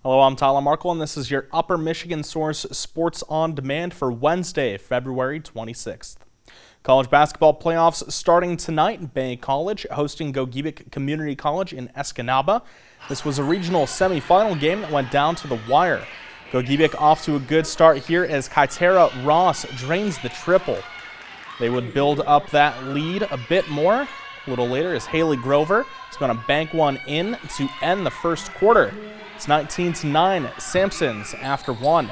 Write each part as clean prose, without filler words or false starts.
Hello, I'm Tyler Markle, and this is your Upper Michigan Source Sports on Demand for Wednesday, February 26th. College basketball playoffs starting tonight. Bay College hosting Gogebic Community College in Escanaba. This was a regional semifinal game that went down to the wire. Gogebic off to a good start here as Kaitera Ross drains the triple. They would build up that lead a bit more. A little later as Haley Grover is going to bank one in to end the first quarter. It's 19-9, SAMSONS after one.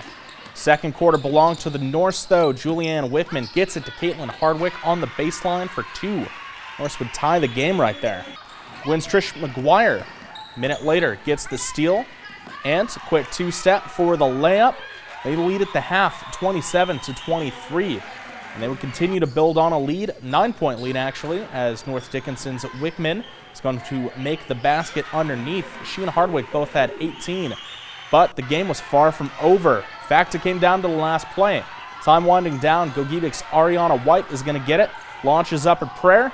Second quarter belonged to the NORSE, though. Julianne Wickman gets it to Caitlin Hardwick on the baseline for two. NORSE would tie the game right there. Wins Trish McGuire. Minute later, gets the steal and a quick two-step for the layup. They lead at the half, 27-23. And they would continue to build on a lead, 9-point lead actually, as North Dickinson's Wickman is going to make the basket underneath. She and Hardwick both had 18, but the game was far from over. In fact, it came down to the last play. Time winding down, Gogebic's Ariana White is going to get it, launches up a prayer,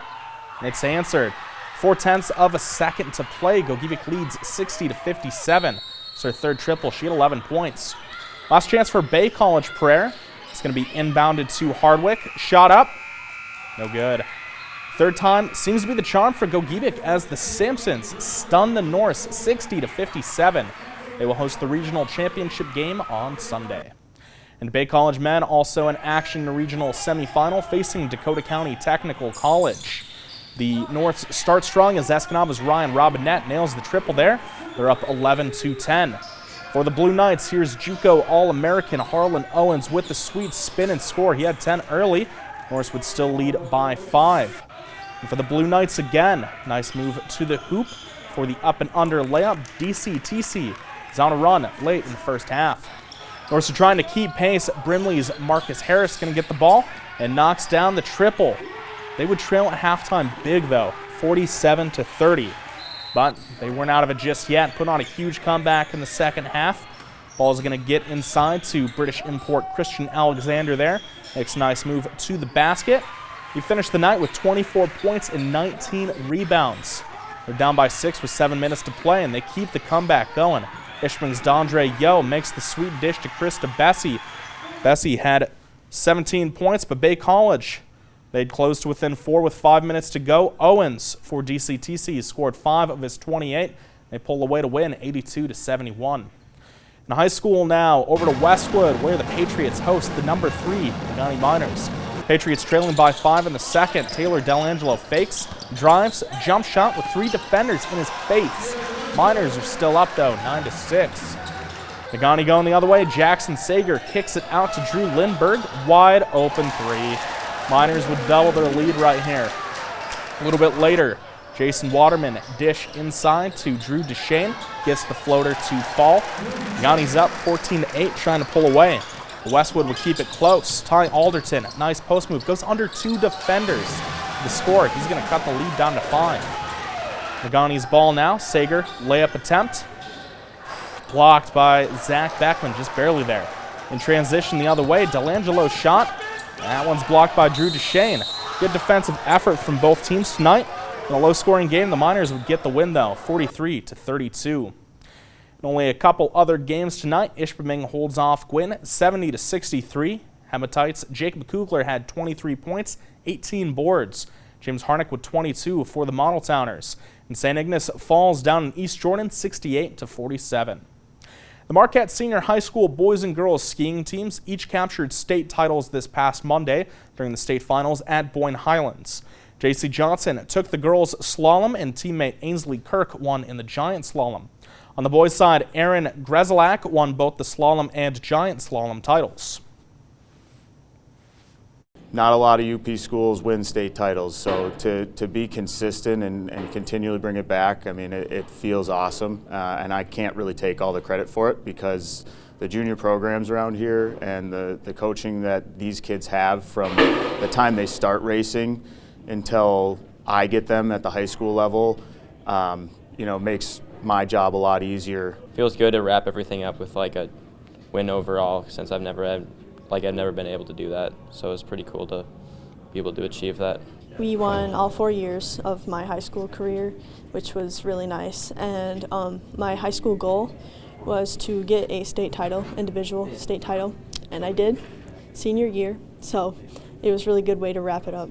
and it's answered. 0.4 of a second to play. Gogebic leads 60-57. It's her third triple. She had 11 points. Last chance for Bay College prayer. It's going to be inbounded to Hardwick. Shot up. No good. Third time seems to be the charm for Gogebic as the SAMSONS stun the NORSE 60-57. They will host the regional championship game on Sunday. And Bay College men also in action in the regional semifinal facing Dakota County Technical College. The North start strong as Escanaba's Ryan Robinette nails the triple there. They're up 11-10. For the Blue Knights, here's JUCO All-American Harlan Owens with the sweet spin and score. He had 10 early. Norse would still lead by 5. And for the Blue Knights again, nice move to the hoop for the up and under layup. DCTC is on a run late in the first half. Norse are trying to keep pace. Brimley's Marcus Harris going to get the ball and knocks down the triple. They would trail at halftime big though, 47-30. But they weren't out of it just yet. Put on a huge comeback in the second half. Ball is going to get inside to British import Christian Alexander there. Makes a nice move to the basket. He finished the night with 24 points and 19 rebounds. They're down by 6 with 7 minutes to play, and they keep the comeback going. Ishpeming's Dondre Yo makes the sweet dish to Krista Bessie. Bessie had 17 points, but Bay College, they'd closed to within 4 with 5 minutes to go. Owens for DCTC scored 5 of his 28. They pull away to win 82-71. In high school now, over to Westwood, where the Patriots host the number 3 Pagani Miners. Patriots trailing by 5 in the second. Taylor Delangelo fakes, drives, jump shot with 3 defenders in his face. Miners are still up though, 9-6. Pagani going the other way. Jackson Sager kicks it out to Drew Lindbergh. Wide open 3. Miners would double their lead right here. A little bit later, Jason Waterman dish inside to Drew Deshane. Gets the floater to fall. Yanni's up 14-8, trying to pull away. Westwood would keep it close. Ty Alderton, nice post move. Goes under 2 defenders. The score, he's going to cut the lead down to 5. Pagani's ball now. Sager, layup attempt. Blocked by Zach Beckman, just barely there. In transition the other way, Delangelo's shot. That one's blocked by Drew Deshane. Good defensive effort from both teams tonight. In a low-scoring game, the Miners would get the win, though, 43-32. And only a couple other games tonight. Ishpeming holds off Gwynn, 70-63. Hematites, Jacob Kugler had 23 points, 18 boards. James Harnick with 22 for the Model Towners. And St. Ignace falls down in East Jordan, 68-47. The Marquette Senior High School boys and girls skiing teams each captured state titles this past Monday during the state finals at Boyne Highlands. J.C. Johnson took the girls' slalom and teammate Ainsley Kirk won in the giant slalom. On the boys' side, Aaron Grzelak won both the slalom and giant slalom titles. Not a lot of UP schools win state titles, so to be consistent and continually bring it back, I mean, it feels awesome, and I can't really take all the credit for it because the junior programs around here and the coaching that these kids have from the time they start racing until I get them at the high school level, makes my job a lot easier. Feels good to wrap everything up with like a win overall since I've never been able to do that. So it's pretty cool to be able to achieve that. We won all 4 years of my high school career, which was really nice. And my high school goal was to get a state title, individual state title, and I did senior year, so it was a really good way to wrap it up.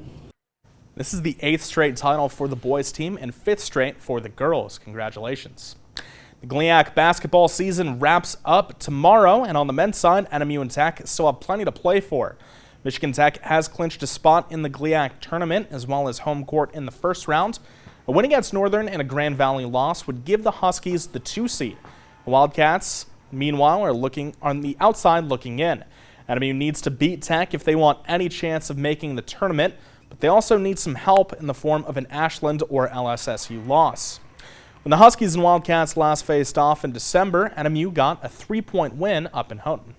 This is the 8th straight title for the boys team and 5th straight for the girls. Congratulations. The GLIAC basketball season wraps up tomorrow, and on the men's side, NMU and Tech still have plenty to play for. Michigan Tech has clinched a spot in the GLIAC tournament as well as home court in the first round. A win against Northern and a Grand Valley loss would give the Huskies the 2 seed. The Wildcats, meanwhile, are looking on the outside looking in. NMU needs to beat Tech if they want any chance of making the tournament, but they also need some help in the form of an Ashland or LSSU loss. When the Huskies and Wildcats last faced off in December, NMU got a 3-point win up in Houghton.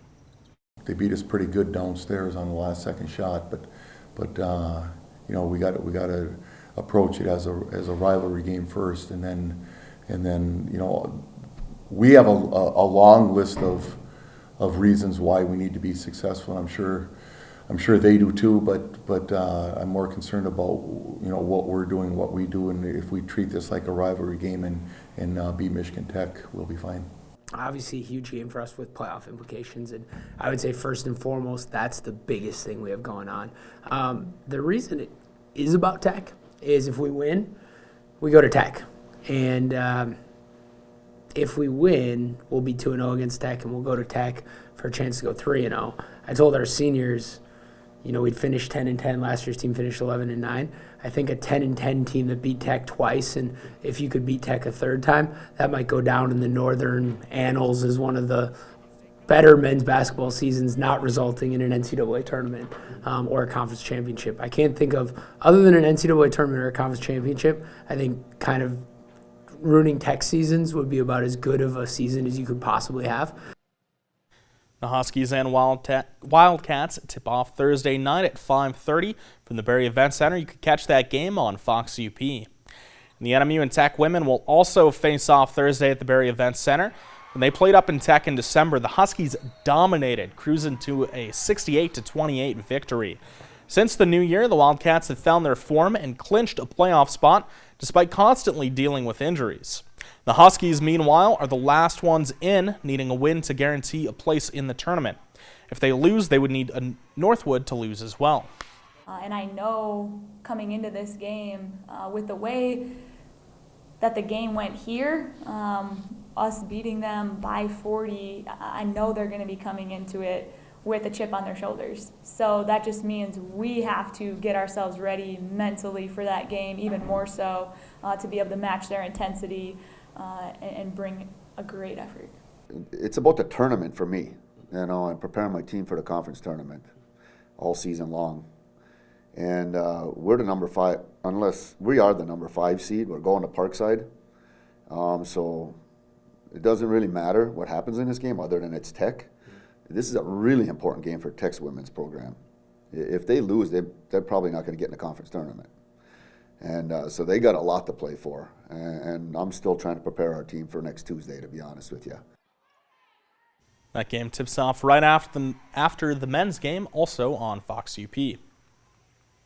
They beat us pretty good downstairs on the last second shot, but you know, we got to approach it as a rivalry game first, and then you know, we have a long list of reasons why we need to be successful. I'm sure they do too, but I'm more concerned about, you know, what we're doing, what we do, and if we treat this like a rivalry game and beat Michigan Tech, we'll be fine. Obviously a huge game for us with playoff implications, and I would say first and foremost that's the biggest thing we have going on. The reason it is about Tech is if we win, we go to Tech, and if we win, we'll be 2-0 against Tech, and we'll go to Tech for a chance to go 3-0. I told our seniors, you know, we'd finished 10-10. Last year's team finished 11-9. I think a 10-10 team that beat Tech twice, and if you could beat Tech a third time, that might go down in the Northern annals as one of the better men's basketball seasons, not resulting in an NCAA tournament or a conference championship. I can't think of, other than an NCAA tournament or a conference championship, I think kind of ruining Tech seasons would be about as good of a season as you could possibly have. The Huskies and Wildcats tip off Thursday night at 5:30 from the Barry Event Center. You could catch that game on Fox UP. And the NMU and Tech women will also face off Thursday at the Barry Event Center. When they played up in Tech in December, the Huskies dominated, cruising to a 68-28 victory. Since the new year, the Wildcats have found their form and clinched a playoff spot despite constantly dealing with injuries. The Huskies, meanwhile, are the last ones in, needing a win to guarantee a place in the tournament. If they lose, they would need a Northwood to lose as well. And I know coming into this game, with the way that the game went here, us beating them by 40, I know they're going to be coming into it with a chip on their shoulders. So that just means we have to get ourselves ready mentally for that game, even more so, to be able to match their intensity and bring a great effort. It's about the tournament for me, you know, and preparing my team for the conference tournament all season long. And we're the number 5, unless we are the number 5 seed, we're going to Parkside. So it doesn't really matter what happens in this game other than it's Tech. This is a really important game for Tech's women's program. If they lose, they're probably not going to get in the conference tournament. And so they got a lot to play for. And I'm still trying to prepare our team for next Tuesday, to be honest with you. That game tips off right after the men's game, also on Fox UP.